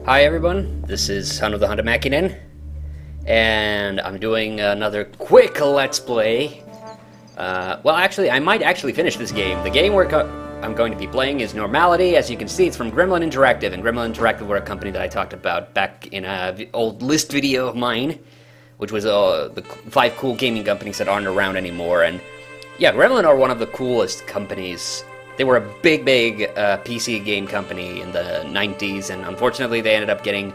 Hi everyone, this is Son of the Hunter Makinen, and I'm doing another quick Let's Play. Well, actually, I might actually finish this game. The game I'm going to be playing is Normality. As you can see, it's from Gremlin Interactive, and Gremlin Interactive were a company that I talked about back in an old list video of mine, which was the 5 cool gaming companies that aren't around anymore. And yeah, Gremlin are one of the coolest companies. They were a big PC game company in the 90s, and unfortunately they ended up getting...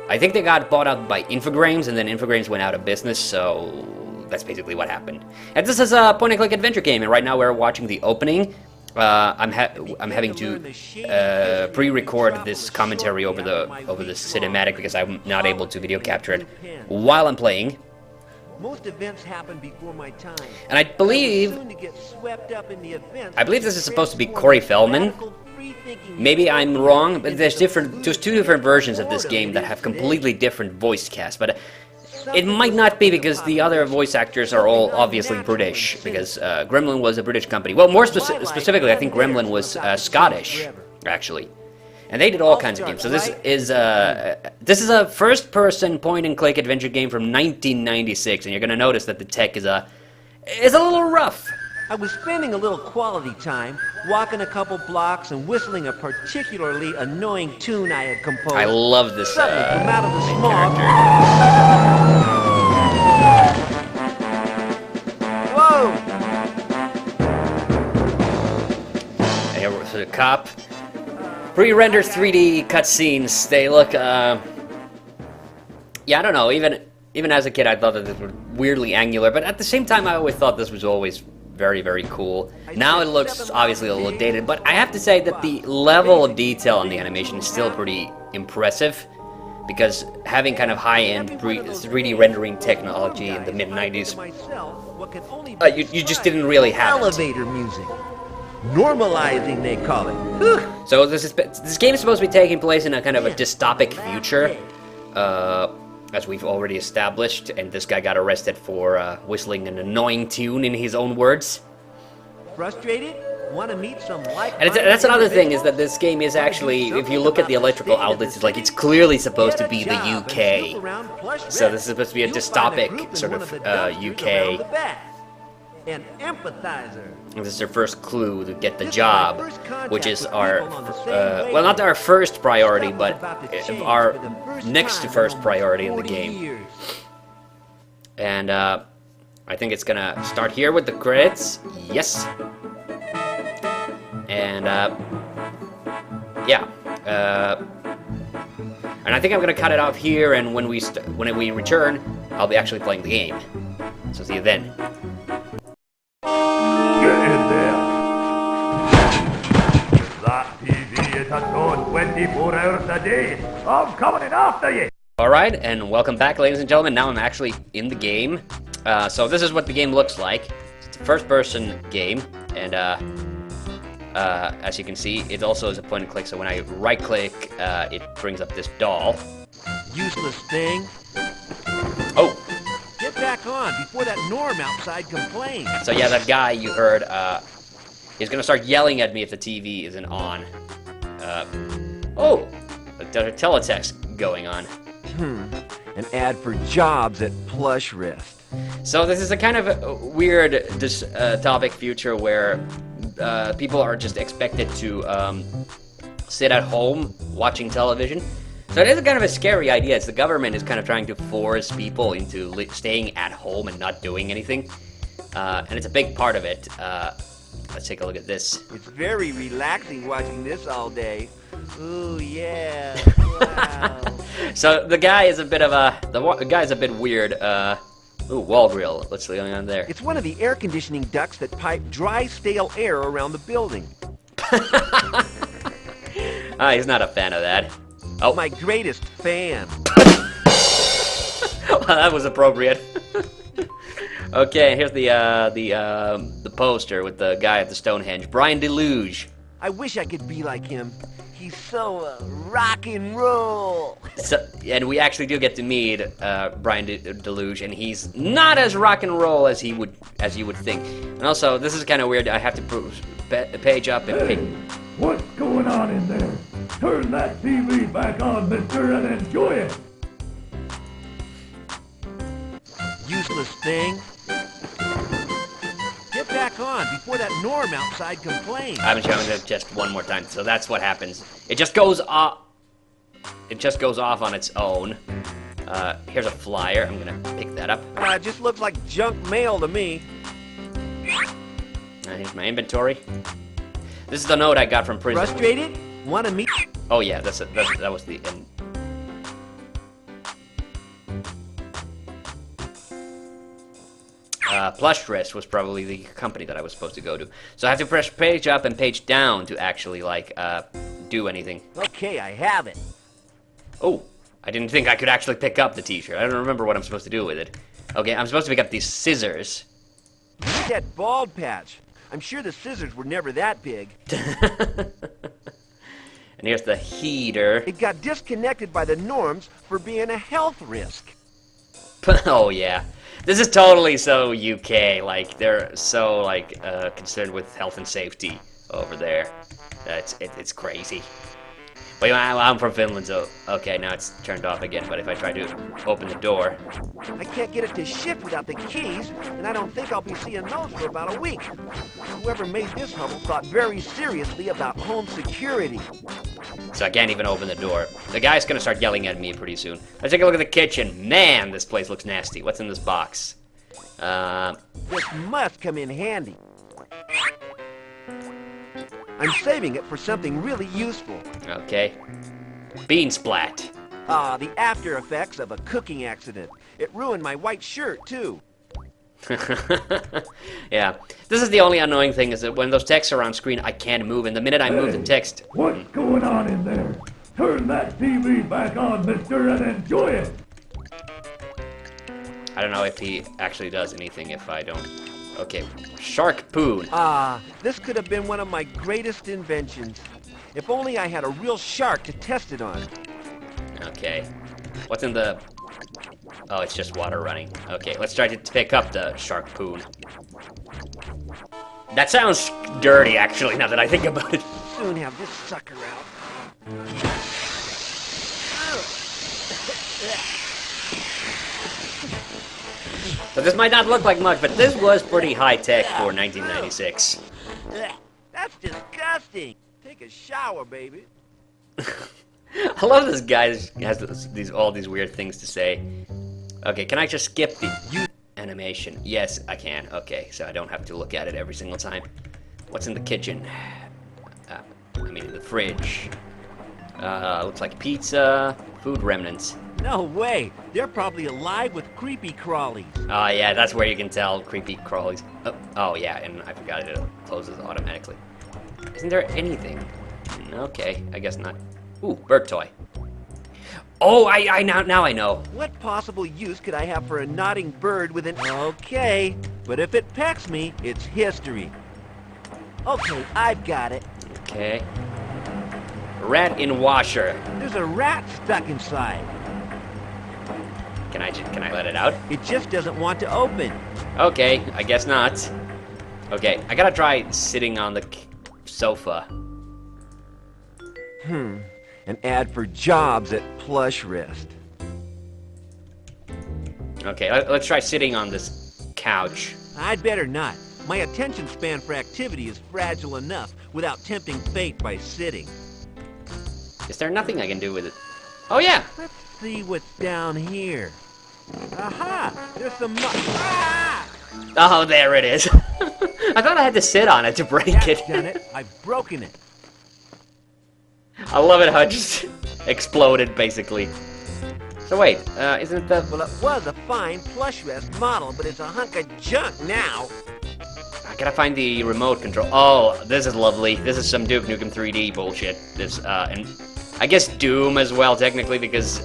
I think they got bought out by Infogrames, and then Infogrames went out of business, so that's basically what happened. And this is a point-and-click adventure game, and right now we're watching the opening. I'm having to pre-record this commentary over the cinematic because I'm not able to video capture it while I'm playing. Most events happen before my time. And I believe this is supposed to be Corey Feldman. Maybe I'm wrong, but there's two different versions of this game that have completely different voice casts. But it might not be because the other voice actors are all obviously British, because Gremlin was a British company. Well, more specifically, I think Gremlin was Scottish, actually. And they did all kinds of games. So this is a first-person point-and-click adventure game from 1996, and you're gonna notice that the tech is a little rough. I was spending a little quality time, walking a couple blocks and whistling a particularly annoying tune I had composed. I love this Suddenly, from out of the main smog. Whoa! Here was a cop. Pre-rendered 3D cutscenes. They look, yeah, I don't know. Even as a kid, I thought that this was weirdly angular, but at the same time, I always thought this was always very, very cool. Now it looks obviously a little dated, but I have to say that the level of detail on the animation is still pretty impressive, because having kind of high-end 3D rendering technology in the mid-90s, you just didn't really have it. Elevator music. Normalizing, they call it. So this game is supposed to be taking place in a kind of a dystopic future, as we've already established, and this guy got arrested for whistling an annoying tune in his own words. Frustrated? Want to meet some And that's another thing, is that this game is actually, if you look at the electrical outlets, it's clearly supposed to be the UK. So this is supposed to be a dystopic sort of UK. An empathizer. This is their first clue to get the job, which is our, well, not our first priority, but our next to first priority in the game. And I think it's gonna start here with the credits. Yes. And yeah. And I think I'm gonna cut it off here, and when we return, I'll be actually playing the game. So see you then. On 24 hours a day. I'm coming in after you. Alright, and welcome back, ladies and gentlemen. Now I'm actually in the game. So this is what the game looks like. It's a first-person game, and as you can see, it also is a point-and-click, so when I right-click, it brings up this doll. Useless thing. Oh! Get back on before that Norm outside complains. So yeah, that guy you heard, is gonna start yelling at me if the TV isn't on. Oh! There's a teletext going on. An ad for jobs at Plush Wrist. So this is a kind of a weird dystopic future where people are just expected to sit at home watching television. So it is kind of a scary idea. It's the government is kind of trying to force people into staying at home and not doing anything. And it's a big part of it. Let's take a look at this. It's very relaxing watching this all day. Ooh, yeah. Wow. So the guy is a bit of the guy's a bit weird. Ooh, wall grill. What's going on there? It's one of the air conditioning ducts that pipe dry, stale air around the building. He's not a fan of that. Oh, my greatest fan. Well, that was appropriate. Okay, here's the poster with the guy at the Stonehenge, Brian Deluge. I wish I could be like him. He's so rock and roll. So, and we actually do get to meet Brian Deluge, and he's not as rock and roll as you would think. And also, this is kind of weird. I have to page up and Hey, what's going on in there? Turn that TV back on, mister, and enjoy it. Useless thing. Get back on before that Norm outside complains. I've been showing it just one more time, so that's what happens. It just goes off. It just goes off on its own. Here's a flyer. I'm gonna pick that up. It just looks like junk mail to me. Here's my inventory. This is the note I got from prison. Frustrated? Want to meet? Oh yeah, that was the end. Plush Dress was probably the company that I was supposed to go to. So I have to press page up and page down to actually, like, do anything. Okay, I have it. Oh, I didn't think I could actually pick up the t-shirt. I don't remember what I'm supposed to do with it. Okay, I'm supposed to pick up these scissors. That bald patch. I'm sure the scissors were never that big. And here's the heater. It got disconnected by the norms for being a health risk. Oh yeah. This is totally so UK, like, they're so, like, concerned with health and safety over there. It's crazy. But I'm from Finland, so, okay, now it's turned off again, but if I try to open the door... I can't get it to shift without the keys, and I don't think I'll be seeing those for about a week. Whoever made this Hubble thought very seriously about home security. So I can't even open the door. The guy's gonna start yelling at me pretty soon. Let's take a look at the kitchen. Man, this place looks nasty. What's in this box? This must come in handy. I'm saving it for something really useful. Okay. Bean splat. The after effects of a cooking accident. It ruined my white shirt, too. Yeah. This is the only annoying thing, is that when those texts are on screen, I can't move, and the minute I move the text... What's going on in there? Turn that TV back on, mister, and enjoy it. I don't know if he actually does anything if I don't... Okay. Shark poon. This could have been one of my greatest inventions. If only I had a real shark to test it on. Okay. What's in the... Oh, it's just water running. Okay, let's try to pick up the shark poon. That sounds dirty, actually, now that I think about it. Soon have this sucker out. So this might not look like much, but this was pretty high-tech for 1996. That's disgusting. Take a shower, baby. I love this guy has all these weird things to say. Okay, can I just skip the animation? Yes, I can. Okay, so I don't have to look at it every single time. What's in the kitchen? I mean, in the fridge. Looks like pizza, food remnants. No way. They're probably alive with creepy crawlies. Oh, yeah, that's where you can tell creepy crawlies. Oh, yeah, and I forgot it closes automatically. Isn't there anything? Okay, I guess not. Ooh, bird toy. Oh, now I know. What possible use could I have for a nodding bird with an... Okay, but if it pecks me, it's history. Okay, I've got it. Okay. Rat in washer. There's a rat stuck inside. Can I let it out? It just doesn't want to open. Okay, I guess not. Okay, I gotta try sitting on the sofa. An ad for jobs at Plush Wrist. Okay, let's try sitting on this couch. I'd better not. My attention span for activity is fragile enough without tempting fate by sitting. Is there nothing I can do with it? Oh, yeah! Let's see what's down here. Aha! There's some ah! Oh, there it is. I thought I had to sit on it to break it. Done it. I've broken it. I love it how it just exploded, basically. So wait, isn't the... Well, it was a fine Plush Wrist model, but it's a hunk of junk now. I gotta find the remote control. Oh, this is lovely. This is some Duke Nukem 3D bullshit. This, and I guess Doom as well, technically, because,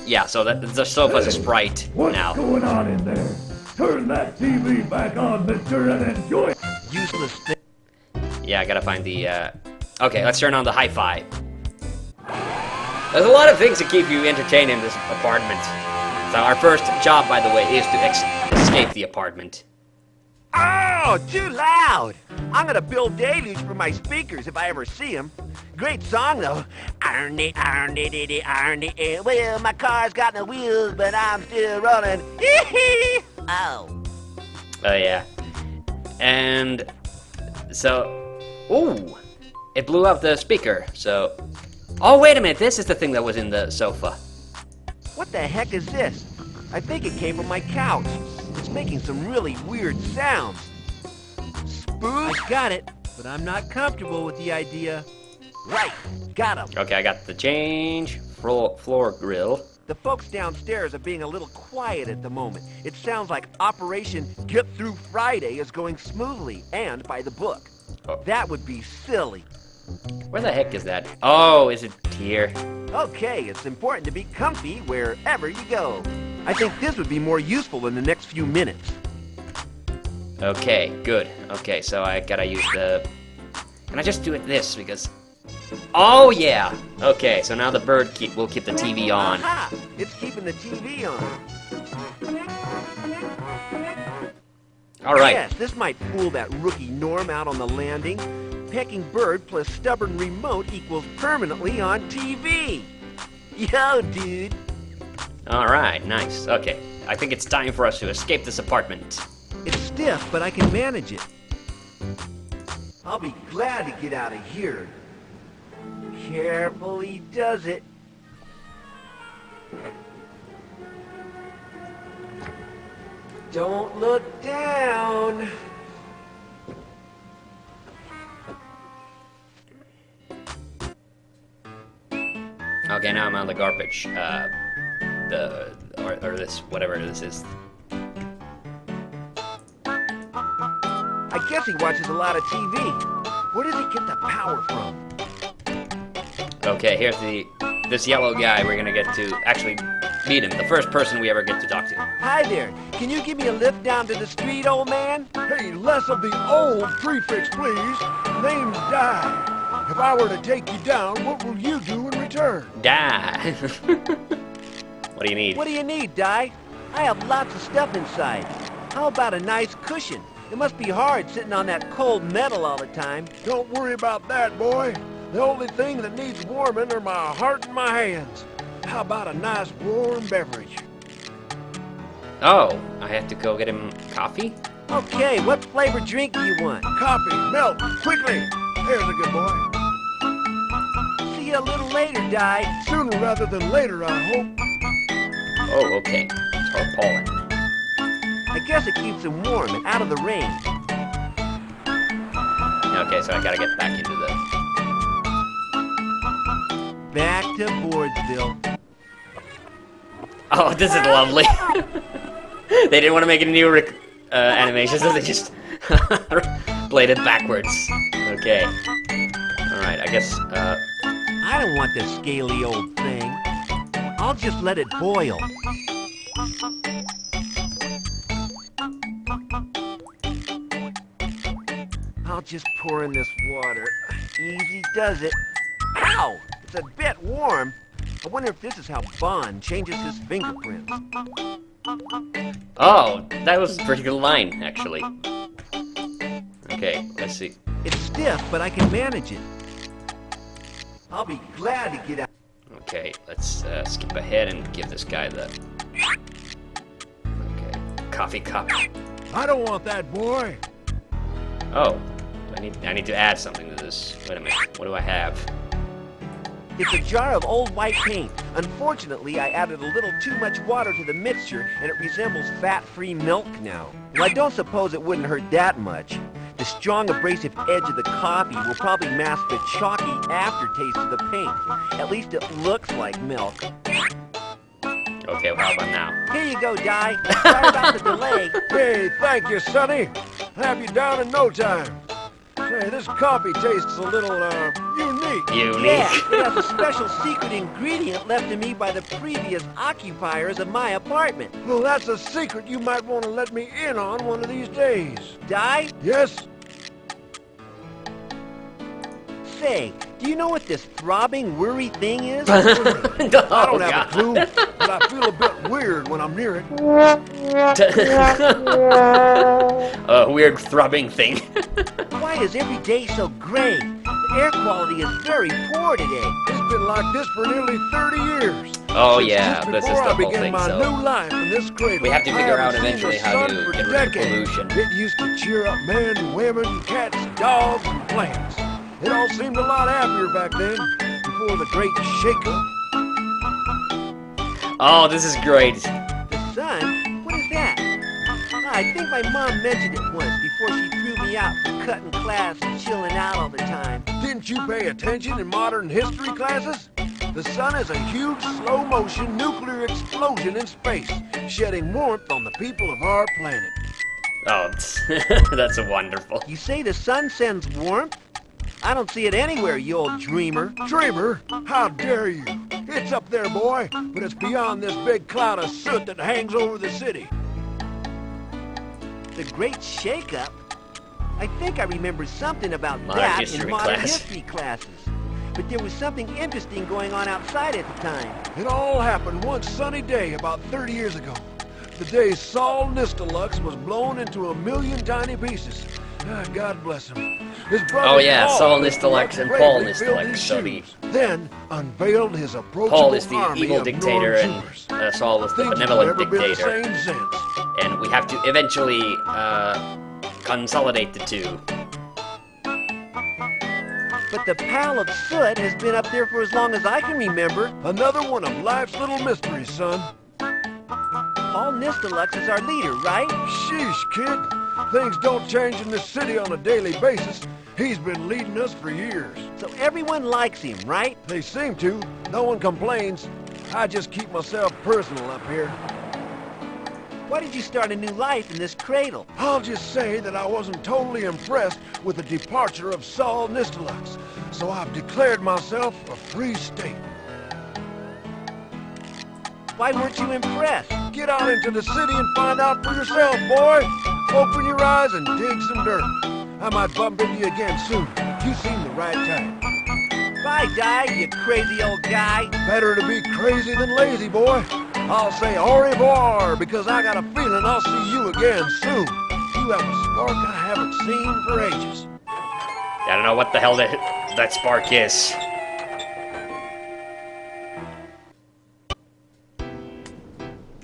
yeah, so the sofa's a sprite now. What's going on in there? Turn that TV back on, mister, and enjoy it. Useless thing. Yeah, I gotta find the, Okay, let's turn on the hi-fi. There's a lot of things to keep you entertained in this apartment. So our first job, by the way, is to escape the apartment. Oh, too loud! I'm gonna build Deluge for my speakers if I ever see them. Great song, though. Arnie, Arnie, diddy, Arnie, well, my car's got no wheels, but I'm still running. Oh. Oh, yeah. And so, ooh, it blew up the speaker, so... Oh, wait a minute, this is the thing that was in the sofa. What the heck is this? I think it came from my couch. It's making some really weird sounds. Spook? I got it, but I'm not comfortable with the idea. Right, got him. Okay, I got the change, floor grill. The folks downstairs are being a little quiet at the moment. It sounds like Operation Get Through Friday is going smoothly and by the book. Oh. That would be silly. Where the heck is that? Oh, is it here? Okay, it's important to be comfy wherever you go. I think this would be more useful in the next few minutes. Okay, good. Okay, so I gotta use the... Can I just do it this, because... Oh, yeah! Okay, so now the bird will keep the TV on. Aha! It's keeping the TV on. Alright. Yes, this might fool that rookie Norm out on the landing. Pecking bird plus stubborn remote equals permanently on TV. Yo, dude. Alright, nice. Okay, I think it's time for us to escape this apartment. It's stiff, but I can manage it. I'll be glad to get out of here. Carefully does it. Don't look down. Okay, now I'm on the garbage. Or this, whatever this is. I guess he watches a lot of TV. Where does he get the power from? Okay, here's this yellow guy we're gonna get to actually meet him. The first person we ever get to talk to. Hi there. Can you give me a lift down to the street, old man? Hey, less of the old prefix, please. Name's Di. If I were to take you down, what will you do in return? Die. What do you need? What do you need, Di? I have lots of stuff inside. How about a nice cushion? It must be hard sitting on that cold metal all the time. Don't worry about that, boy. The only thing that needs warming are my heart and my hands. How about a nice warm beverage? Oh, I have to go get him coffee? Okay, what flavor drink do you want? Coffee, milk, quickly. There's a good boy. See you a little later, Di. Sooner rather than later, I hope. Oh, okay. Tarpaulin. I guess it keeps him warm and out of the rain. Okay, so I gotta get back into the... Back to Boardsville. Oh, this is lovely. They didn't want to make any new animations, so they just played it backwards. Okay. Alright, I guess, I don't want this scaly old thing. I'll just let it boil. I'll just pour in this water. Easy does it. Ow! It's a bit warm. I wonder if this is how Bond changes his fingerprints. Oh, that was a pretty good line, actually. Okay, let's see. It's stiff, but I can manage it. I'll be glad to get out. Okay, let's skip ahead and give this guy the... Okay, coffee cup. I don't want that, boy. Oh, I need to add something to this. Wait a minute, what do I have? It's a jar of old white paint. Unfortunately, I added a little too much water to the mixture, and it resembles fat-free milk now. Well, I don't suppose it wouldn't hurt that much. The strong abrasive edge of the coffee will probably mask the chalky aftertaste of the paint. At least it looks like milk. Okay, well, how about now? Here you go, Di. Sorry about the delay. Hey, thank you, Sonny. Have you down in no time. Say, this coffee tastes a little, unique. Unique. Yeah, it has a special secret ingredient left to me by the previous occupiers of my apartment. Well, that's a secret you might want to let me in on one of these days. Di? Yes? Say, do you know what this throbbing, worry thing is? I Oh, don't have a God. clue, but I feel a bit weird when I'm near it. A weird throbbing thing. Why is every day so gray? The air quality is very poor today. It's been like this for nearly 30 years. Oh, Since yeah, just this is before the I whole began thing, my so new life in this cradle. we have to figure I out haven't seen eventually the how sun to for get rid of decades. pollution. It used to cheer up men, women, cats, dogs, and plants. It all seemed a lot happier back then, before the great shake-up. Oh, this is great. The sun? What is that? I think my mom mentioned it once before she threw me out for cutting class and chilling out all the time. Didn't you pay attention in modern history classes? The sun is a huge, slow-motion nuclear explosion in space, shedding warmth on the people of our planet. Oh, that's wonderful. You say the sun sends warmth? I don't see it anywhere, you old dreamer. Dreamer, how dare you? It's up there, boy, but it's beyond this big cloud of soot that hangs over the city. The Great Shake-Up? I think I remember something about Modern that in history modern class. history classes. But there was something interesting going on outside at the time. It all happened one sunny day about 30 years ago. The day Saul Nistelux was blown into a million tiny pieces. God bless him. His brother Oh, yeah, Paul Saul Nistelux and Paul bravely filled Nistelux, his so the- shoes, then unveiled his approachable Paul is the army evil of dictator, and Norm Saul was the Things have benevolent never been the dictator. same since. And we have to eventually consolidate the two. But the pile of soot has been up there for as long as I can remember. Another one of life's little mysteries, son. Paul Nistelux is our leader, right? Sheesh, kid. Things don't change in this city on a daily basis. He's been leading us for years. So everyone likes him, right? They seem to. No one complains. I just keep myself personal up here. Why did you start a new life in this cradle? I'll just say that I wasn't totally impressed with the departure of Saul Nistelux, so I've declared myself a free state. Why weren't you impressed? Get out into the city and find out for yourself, boy. Open your eyes and dig some dirt. I might bump into you again soon. You seem the right type. Bye, Di, you crazy old guy. Better to be crazy than lazy, boy. I'll say au revoir because I got a feeling I'll see you again soon. You have a spark I haven't seen for ages. I don't know what the hell that spark is.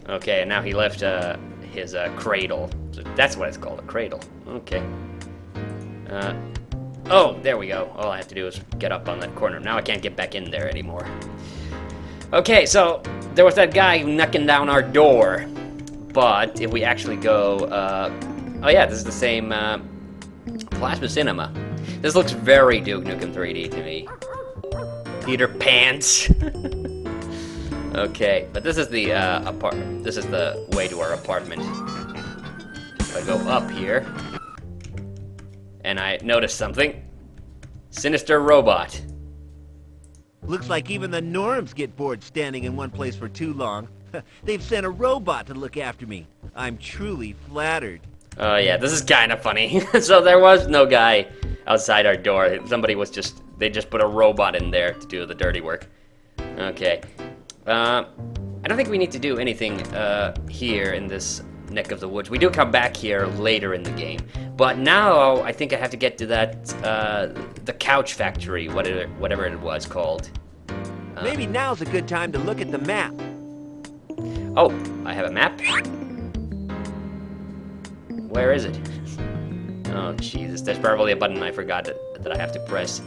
Okay, and now he left his cradle. So that's what it's called, a cradle. Okay. Oh, there we go. All I have to do is get up on that corner. Now I can't get back in there anymore. Okay, so there was that guy knocking down our door. But if we actually go... oh yeah, this is the same plasma cinema. This looks very Duke Nukem 3D to me. Peter Pants. Okay, but this is the apartment. This is the way to our apartment. If I go up here, and I notice something. Sinister robot. Looks like even the Norms get bored standing in one place for too long. They've sent a robot to look after me. I'm truly flattered. Oh yeah, this is kind of funny. So there was no guy outside our door. Somebody was they just put a robot in there to do the dirty work. Okay. I don't think we need to do anything here in this neck of the woods. We do come back here later in the game. But now I think I have to get to that, the couch factory, whatever it was called. Maybe now's a good time to look at the map. Oh, I have a map. Where is it? Oh, Jesus. There's probably a button I forgot that I have to press.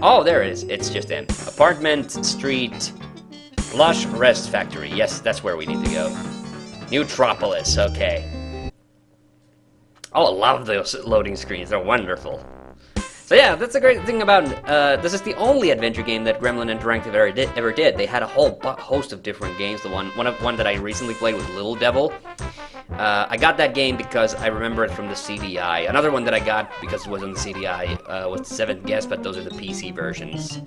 Oh, there it is. It's just an apartment, street, lush rest factory. Yes, that's where we need to go. Neutropolis, okay. Oh, I love those loading screens. They're wonderful. So yeah, that's the great thing about, this is the only adventure game that Gremlin Interactive ever did. They had a whole host of different games. The one that I recently played was Little Devil. I got that game because I remember it from the CDI. Another one that I got because it was on the CDI was the Seventh Guest, but those are the PC versions.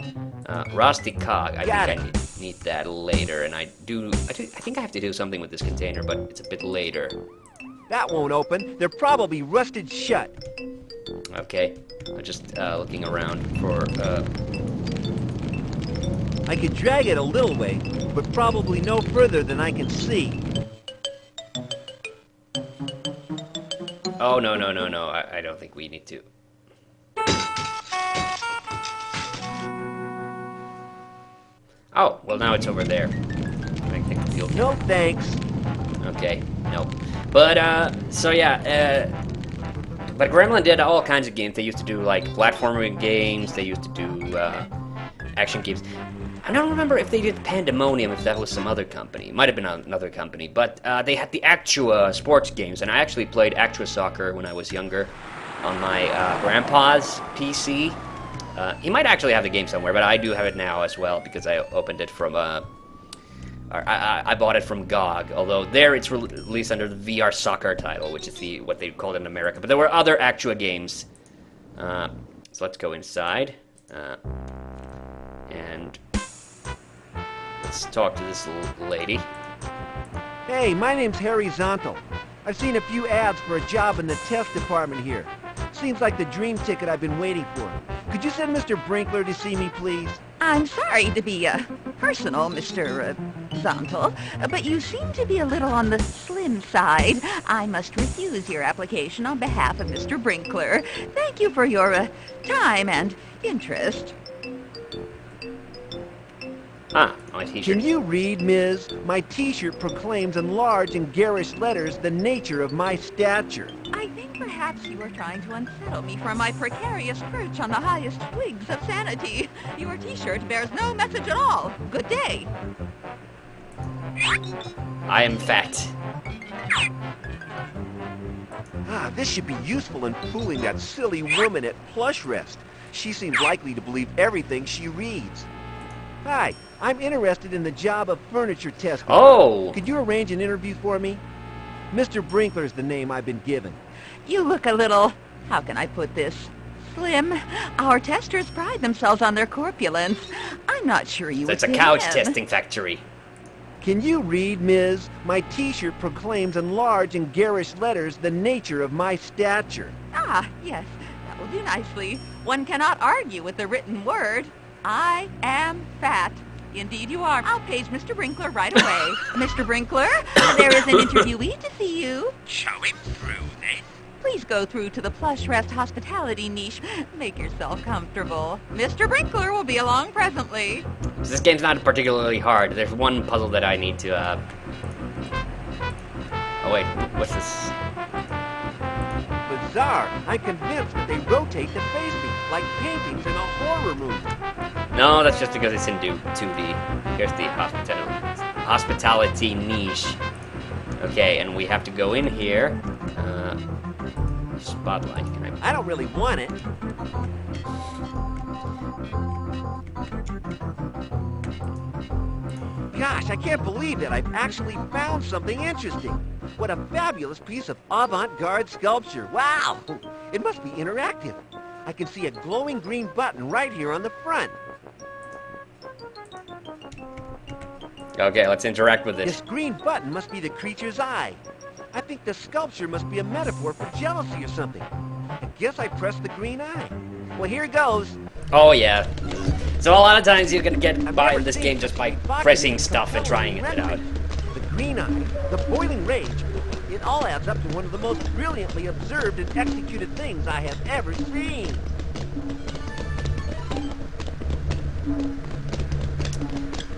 Rusty Cog, I think I need that later, and I think I have to do something with this container, but it's a bit later. That won't open. They're probably rusted shut. Okay, I'm just looking around for. I could drag it a little way, but probably no further than I can see. Oh no no no no! I don't think we need to. Oh well, now it's over there. I think you'll. No thanks. Okay, no. But so yeah. But Gremlin did all kinds of games. They used to do like platforming games. They used to do action games. I don't remember if they did Pandemonium, if that was some other company. It might have been another company. But they had the Actua sports games, and I actually played Actua Soccer when I was younger on my grandpa's PC. He might actually have the game somewhere, but I do have it now as well because I opened it from I bought it from GOG, although there it's released under the VR Soccer title, which is what they called it in America. But there were other Actua games. So let's go inside. And let's talk to this lady. Hey, my name's Harry Zontal. I've seen a few ads for a job in the test department here. Seems like the dream ticket I've been waiting for. Could you send Mr. Brinkler to see me, please? I'm sorry to be personal, Mr. Zontal, but you seem to be a little on the slim side. I must refuse your application on behalf of Mr. Brinkler. Thank you for your time and interest. Ah, my t-shirt. Can you read, Ms.? My t-shirt proclaims in large and garish letters the nature of my stature. I think perhaps you are trying to unsettle me from my precarious perch on the highest twigs of sanity. Your t-shirt bears no message at all. Good day. I am fat. Ah, this should be useful in fooling that silly woman at Plush Rest. She seems likely to believe everything she reads. Hi, I'm interested in the job of furniture testing. Oh! Could you arrange an interview for me? Mr. Brinkler's the name I've been given. You look a little, how can I put this, slim. Our testers pride themselves on their corpulence. I'm not sure you So would it's a fit couch in. testing factory. Can you read, Ms.? My t-shirt proclaims in large and garish letters the nature of my stature. Ah, yes, that will do nicely. One cannot argue with the written word. I am fat. Indeed you are. I'll page Mr. Brinkler right away. Mr. Brinkler, there is an interviewee to see you. Show him through, then. Please go through to the Plush Rest hospitality niche. Make yourself comfortable. Mr. Brinkler will be along presently. This game's not particularly hard. There's one puzzle that I need to, Oh wait, what's this? Bizarre. I'm convinced that they rotate to face me, like paintings in a horror movie. No, that's just because it's in 2D. Here's the hospitality niche. Okay, and we have to go in here. Spotlight. Can I don't really want it. Gosh, I can't believe that I've actually found something interesting. What a fabulous piece of avant-garde sculpture. Wow! It must be interactive. I can see a glowing green button right here on the front. Okay, let's interact with This it. green button must be the creature's eye. I think the sculpture must be a metaphor for jealousy or something. I guess I pressed the green eye. Well, here goes. Oh yeah. So a lot of times you can get I've by never in this seen game just by such pressing evocative, stuff and trying it out. compelling The green eye, the boiling rage, it all adds up to one of the most brilliantly observed and executed things I have ever seen.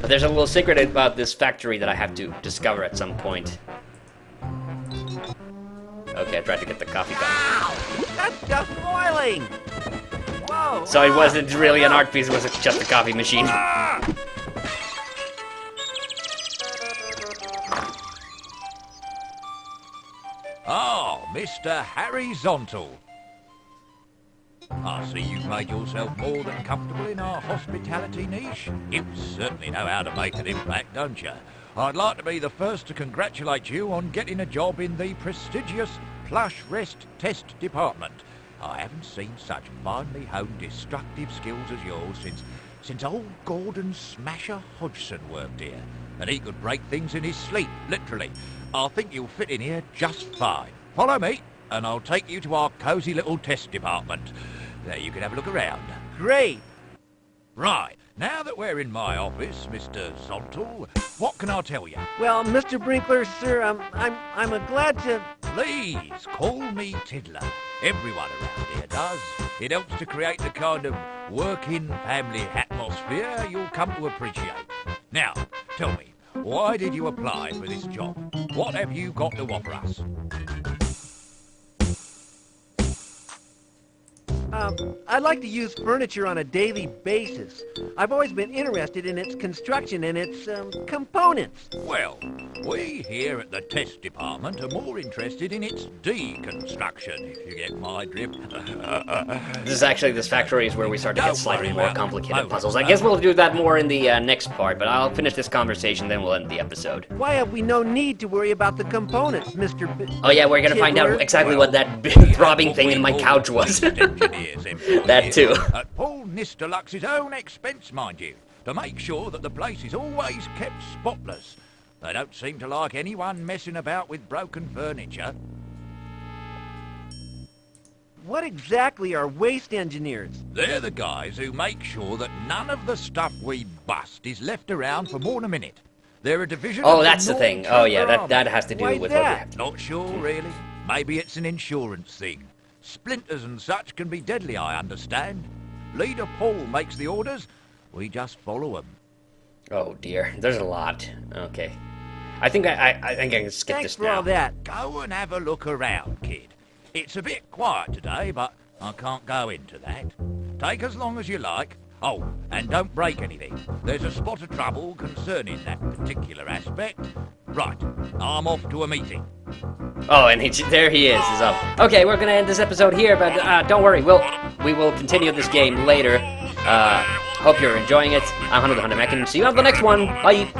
But there's a little secret about this factory that I have to discover at some point. Okay, I tried to get the coffee cup. Wow! That's just boiling! Whoa! So it wasn't really an art piece, it was just a coffee machine. Ah, Mr. Harry Zontal. I see you've made yourself more than comfortable in our hospitality niche. You certainly know how to make an impact, don't you? I'd like to be the first to congratulate you on getting a job in the prestigious Plush Rest Test Department. I haven't seen such finely honed destructive skills as yours since old Gordon Smasher Hodgson worked here. And he could break things in his sleep, literally. I think you'll fit in here just fine. Follow me. and I'll take you to our cosy little test department. There you can have a look around. Great. Right, now that we're in my office, Mr. Zontal, what can I tell you? Well, Mr. Brinkler, sir, I'm glad to... Please call me Tiddler. Everyone around here does. It helps to create the kind of working family atmosphere you'll come to appreciate. Now, tell me, why did you apply for this job? What have you got to offer us? I'd like to use furniture on a daily basis. I've always been interested in its construction and its, components. Well, we here at the test department are more interested in its deconstruction, if you get my drift. This factory is where we start to get slightly more complicated puzzles. I guess we'll do that more in the next part, but I'll finish this conversation, then we'll end the episode. Why have we no need to worry about the components, Mr. Oh yeah, we're gonna find out exactly what that throbbing thing in my couch was. That too. At Paul Nisterlux's own expense, mind you, to make sure that the place is always kept spotless. They don't seem to like anyone messing about with broken furniture. What exactly are waste engineers? They're the guys who make sure that none of the stuff we bust is left around for more than a minute. They're a division of Oh, that's the thing. Oh yeah, that has to do Why with that? what we have to do. Not sure, really. Maybe it's an insurance thing. Splinters and such can be deadly, I understand. Leader Paul makes the orders. We just follow them. Oh dear, there's a lot. Okay. I think I think I can skip Thanks this for now. all that. Go and have a look around, kid. It's a bit quiet today, but I can't go into that. Take as long as you like. Oh, and don't break anything. There's a spot of trouble concerning that particular aspect. Right, I'm off to a meeting. Oh, and there he is. He's up. Okay, we're gonna end this episode here, but don't worry, we will continue this game later. Hope you're enjoying it. I'm Hunter the Hunter Mech, and see you on the next one. Bye.